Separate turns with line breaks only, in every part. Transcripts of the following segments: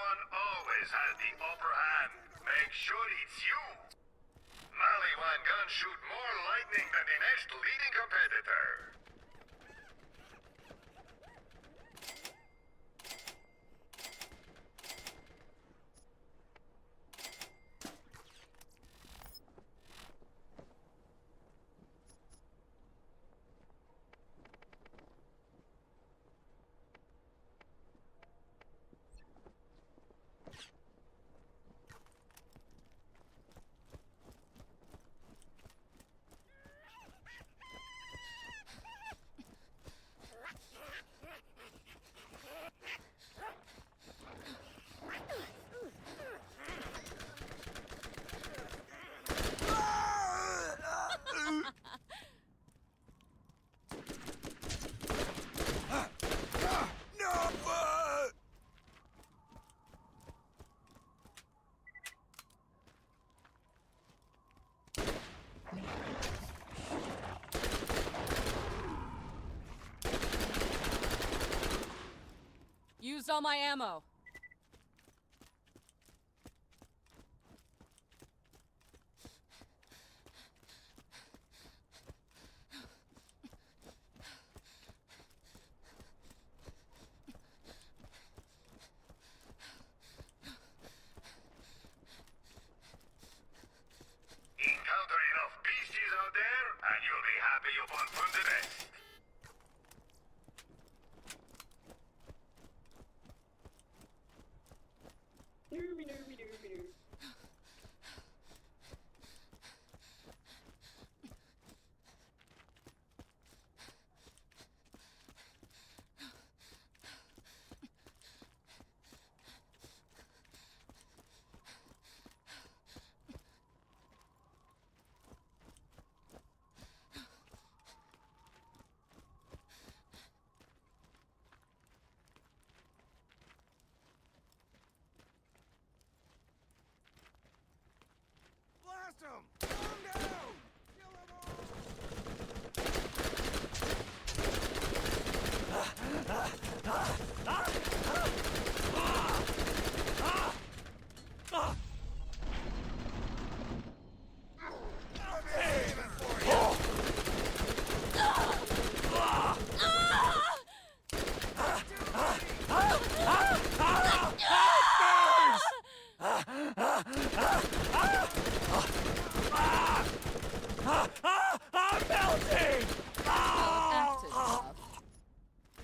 one always has the upper hand. Make sure it's you. Maliwan guns shoot more lightning than the next leading competitor.
Used all my ammo.
Encounter enough beasties out there, and you'll be happy you bought from the best.
Blast him! Calm down! Kill them all! I'll be aiming for you! I'm melting!
Acted enough.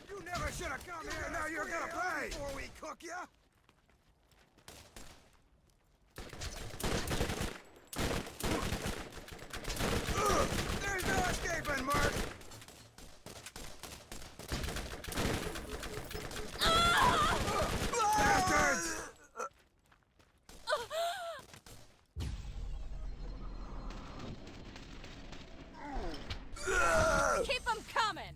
You never should have come here. Now you're gonna play before we cook ya. There's no escaping, Mark. Bastards!
Keep them coming!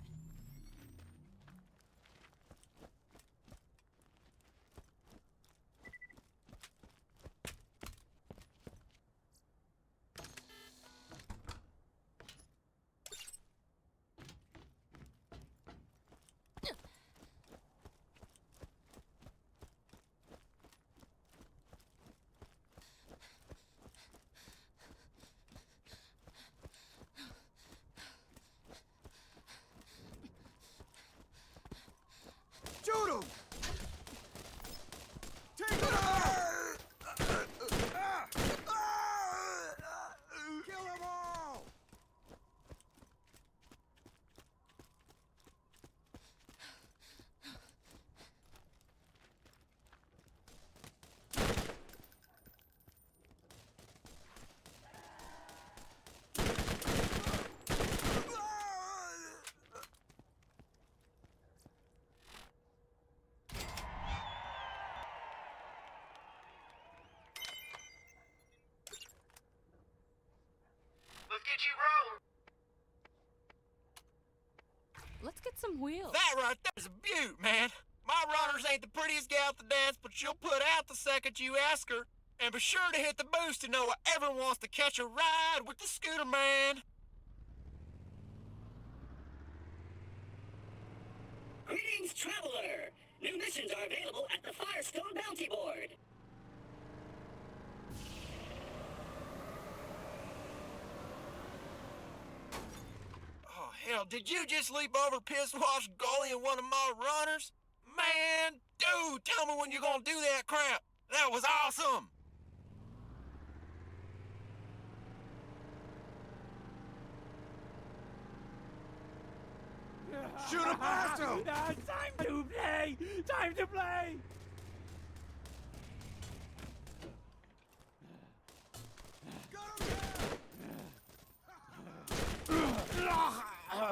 Shoot him! Take it out! Kill them all!
Let's get you rolling.
Let's get some wheels.
That right there's a beaut, man. My runners ain't the prettiest gal at the dance, but she'll put out the second you ask her. And be sure to hit the boost to know everyone wants to catch a ride with the scooter man.
Greetings, traveler! New missions are available at the Firestone Bounty Board.
Oh, hell, did you just leap over piss wash Gully and one of my runners? Man, dude, tell me when you're gonna do that crap. That was awesome.
Shoot him, Basto!
Time to play! Time to play!
Got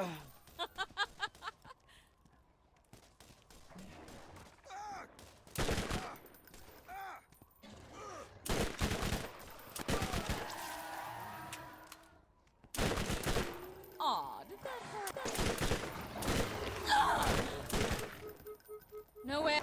him
Aw, did that hurt? No way.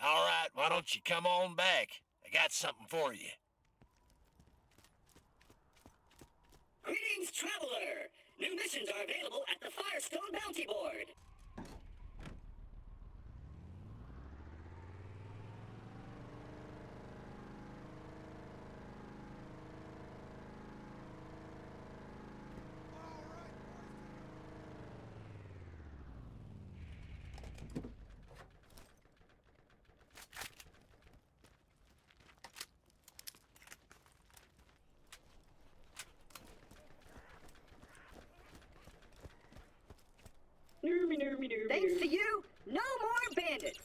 All right, why don't you come on back? I got something for you.
Greetings, traveler! New missions are available at the Firestone Bounty Board. Thanks to you, no more bandits!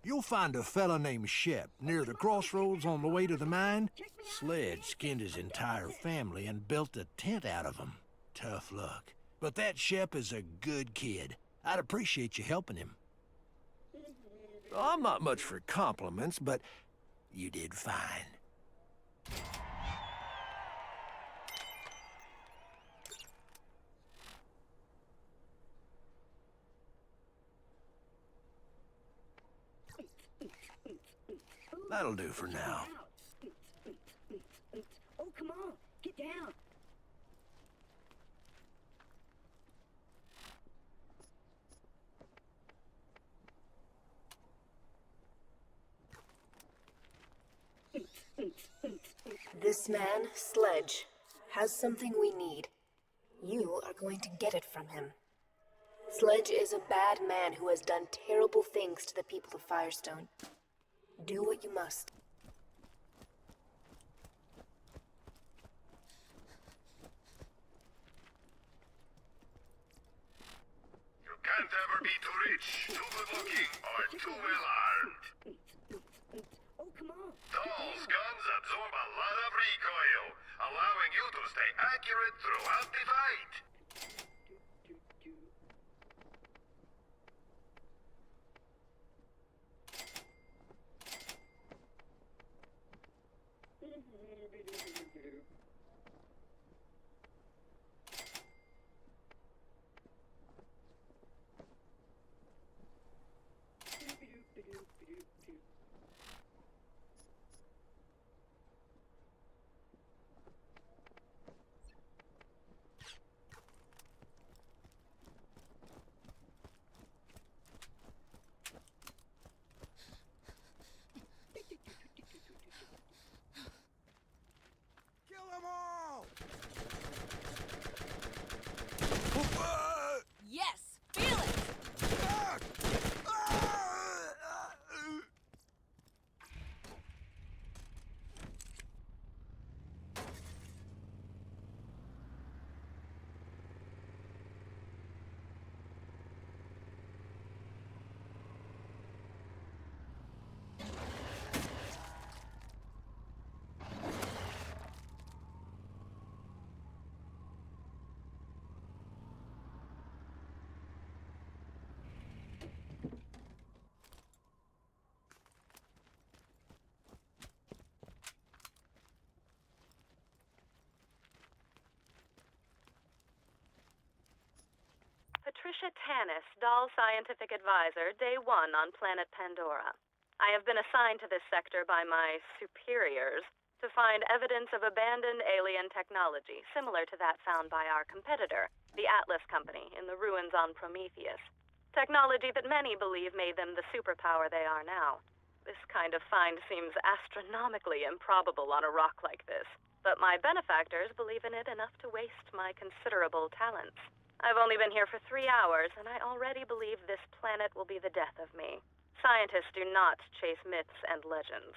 You'll find a fella named Shep near the crossroads on the way to the mine. Sledge skinned his entire family and built a tent out of 'em. Tough luck. But that Shep is a good kid. I'd appreciate you helping him. I'm not much for compliments, but you did fine. That'll do for now.
Oh, come on, get down.
This man, Sledge, has something we need. You are going to get it from him. Sledge is a bad man who has done terrible things to the people of Firestone. Do what you must.
You can't ever be too rich, too good looking, or too well armed.
Oh, come on.
Those guns absorb a lot of recoil, allowing you to stay accurate throughout the fight.
Dr Tannis, Doll Scientific Advisor, Day 1 on planet Pandora. I have been assigned to this sector by my superiors to find evidence of abandoned alien technology, similar to that found by our competitor, the Atlas Company, in the ruins on Prometheus. Technology that many believe made them the superpower they are now. This kind of find seems astronomically improbable on a rock like this, but my benefactors believe in it enough to waste my considerable talents. I've only been here for 3 hours, and I already believe this planet will be the death of me. Scientists do not chase myths and legends.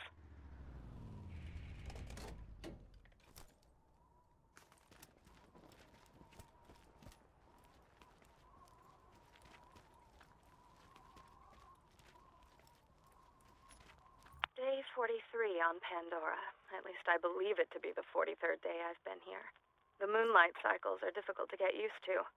Day 43 on Pandora. At least I believe it to be the 43rd day I've been here. The moonlight cycles are difficult to get used to.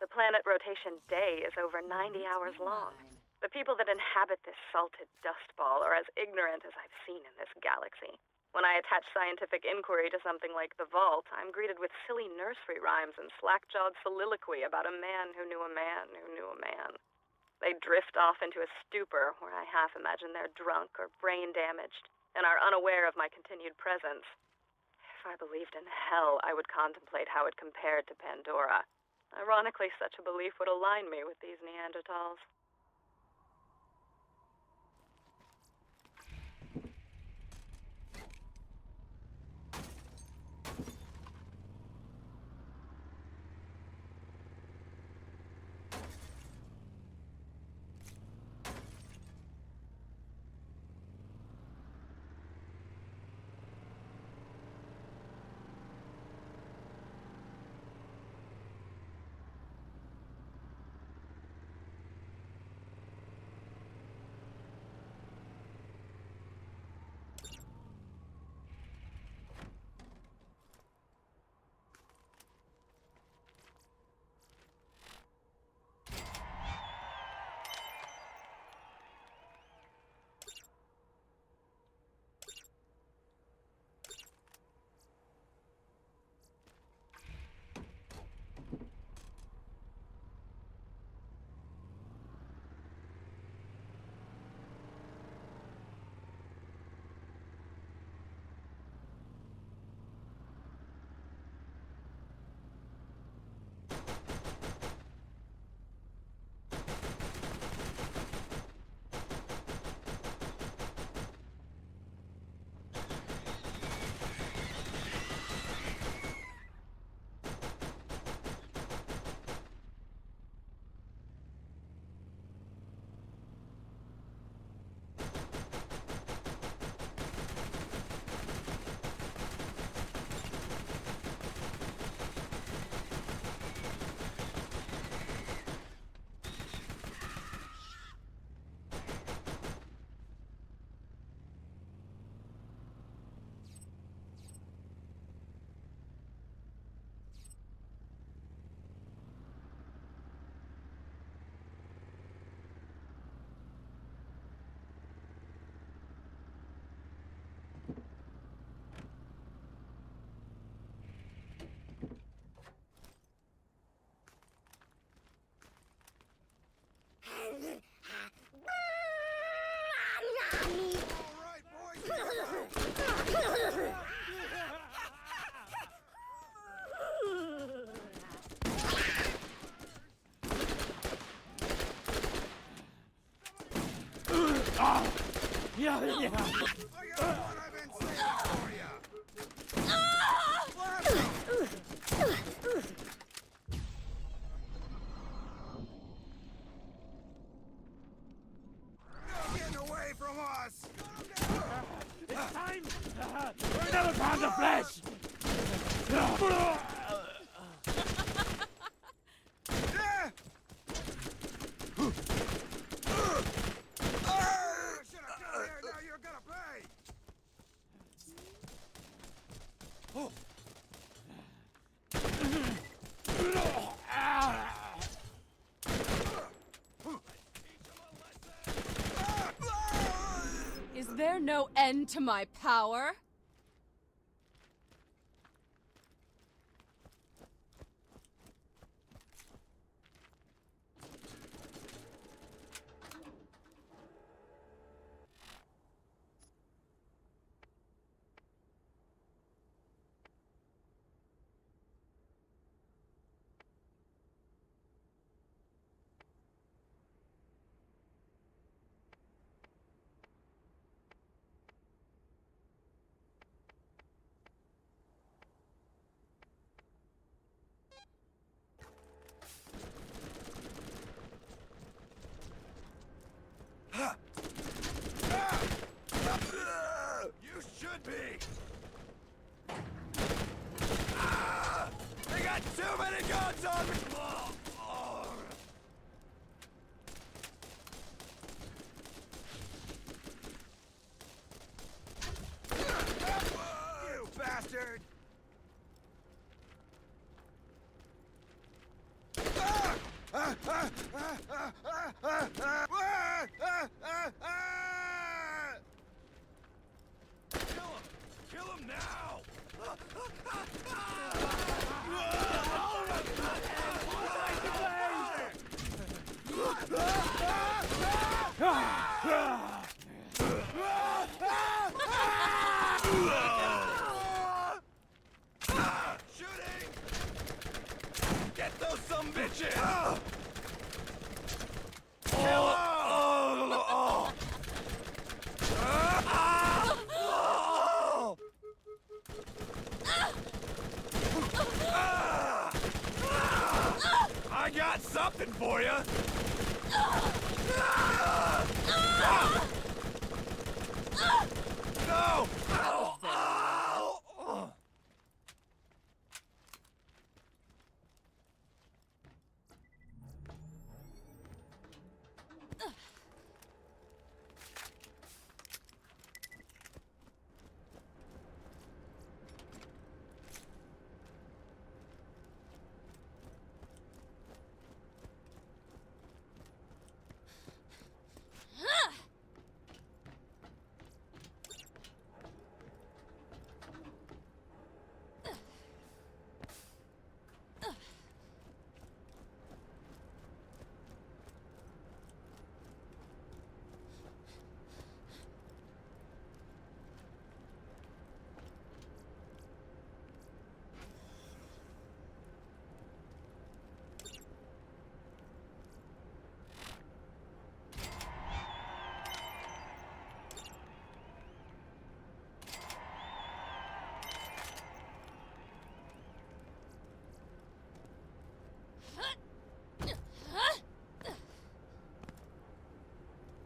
The planet rotation day is over 90 hours long. The people that inhabit this salted dust ball are as ignorant as I've seen in this galaxy. When I attach scientific inquiry to something like the vault, I'm greeted with silly nursery rhymes and slack-jawed soliloquy about a man who knew a man who knew a man. They drift off into a stupor where I half imagine they're drunk or brain damaged and are unaware of my continued presence. If I believed in hell, I would contemplate how it compared to Pandora. Ironically, such a belief would align me with these Neanderthals.
Yeah.
I got what I've been saying for you. You're getting away from us.
It's time! We're another pound of flesh!
Is there no end to my power?
Kill him now! Shooting! Get those sumbitches! Kill 'em! I got something for you! No!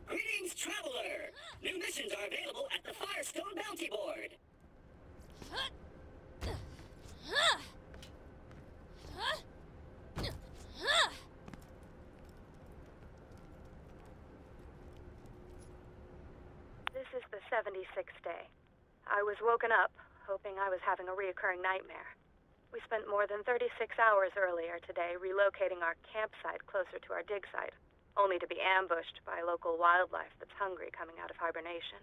Greetings, traveler! New missions are available at the Firestone Bounty Board.
This is the 76th day. I was woken up, hoping I was having a reoccurring nightmare. We spent more than 36 hours earlier today relocating our campsite closer to our dig site, only to be ambushed by local wildlife that's hungry coming out of hibernation.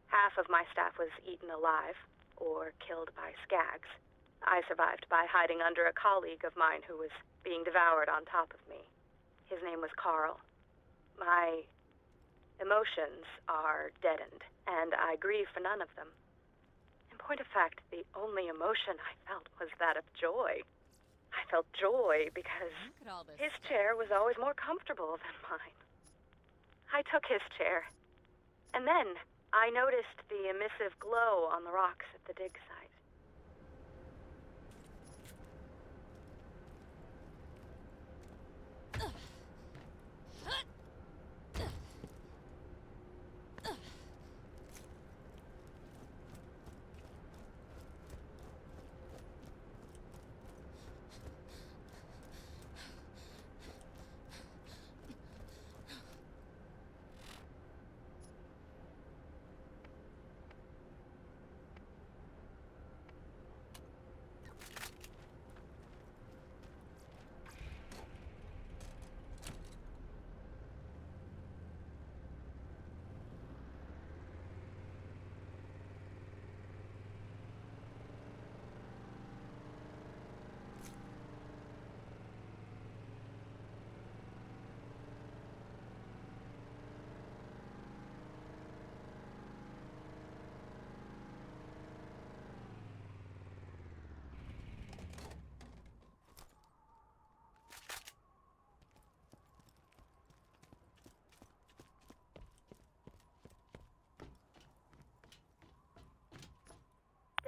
Half of my staff was eaten alive, or killed by skags. I survived by hiding under a colleague of mine who was being devoured on top of me. His name was Carl. My emotions are deadened, and I grieve for none of them. In point of fact, the only emotion I felt was that of joy. I felt joy because
Look at all this
his
stuff.
chair was always more comfortable than mine. I took his chair, and then I noticed the emissive glow on the rocks at the dig site.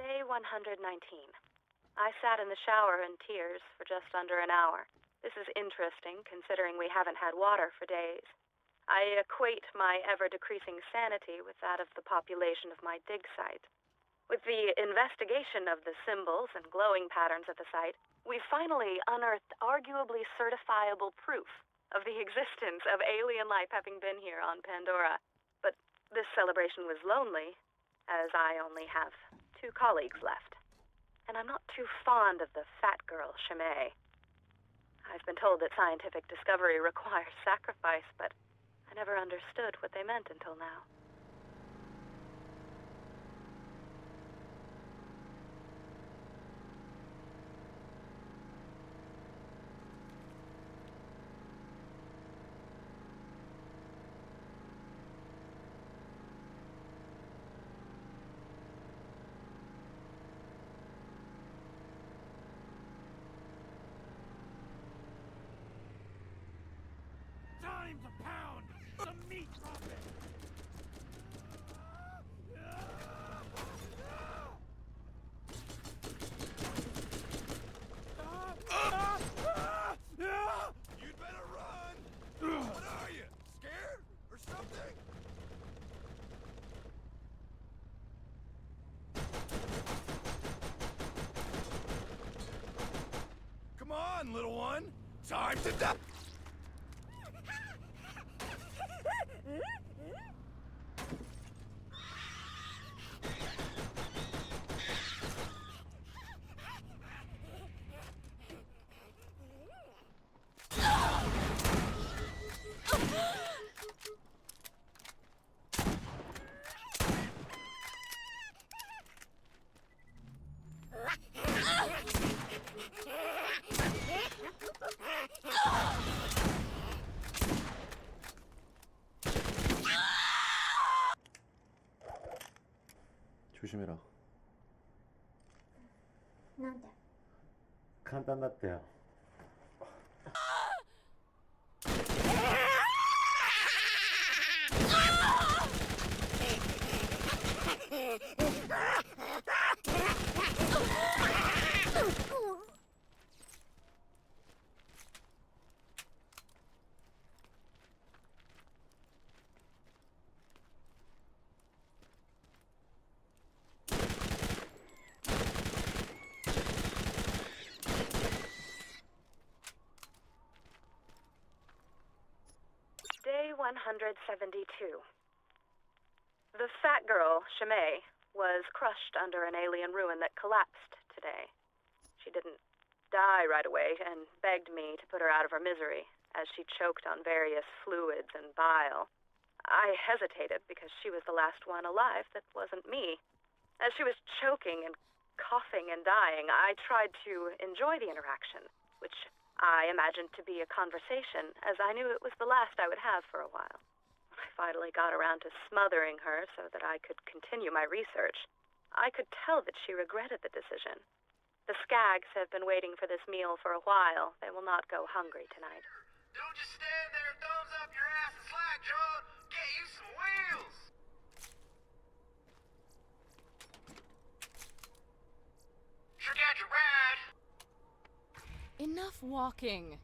Day 119. I sat in the shower in tears for just under an hour. This is interesting, considering we haven't had water for days. I equate my ever-decreasing sanity with that of the population of my dig site. With the investigation of the symbols and glowing patterns at the site, we finally unearthed arguably certifiable proof of the existence of alien life having been here on Pandora. But this celebration was lonely, as I only have 2 colleagues left. And I'm not too fond of the fat girl, Shemay. I've been told that scientific discovery requires sacrifice, but I never understood what they meant until now.
Time to pound the meat rocket!
You'd better run! What are you? Scared? Or something? Come on, little one! Time to die!
조심해라.
なんで
簡単だったよ。
Day 172. The fat girl, Shemay, was crushed under an alien ruin that collapsed today. She didn't die right away and begged me to put her out of her misery as she choked on various fluids and bile. I hesitated because she was the last one alive that wasn't me. As she was choking and coughing and dying, I tried to enjoy the interaction, which I imagined to be a conversation, as I knew it was the last I would have for a while. I finally got around to smothering her so that I could continue my research. I could tell that she regretted the decision. The skags have been waiting for this meal for a while. They will not go hungry tonight.
Don't just stand there, thumbs up your ass and slack, John. Get you some wheels. Forget your ride.
Enough walking.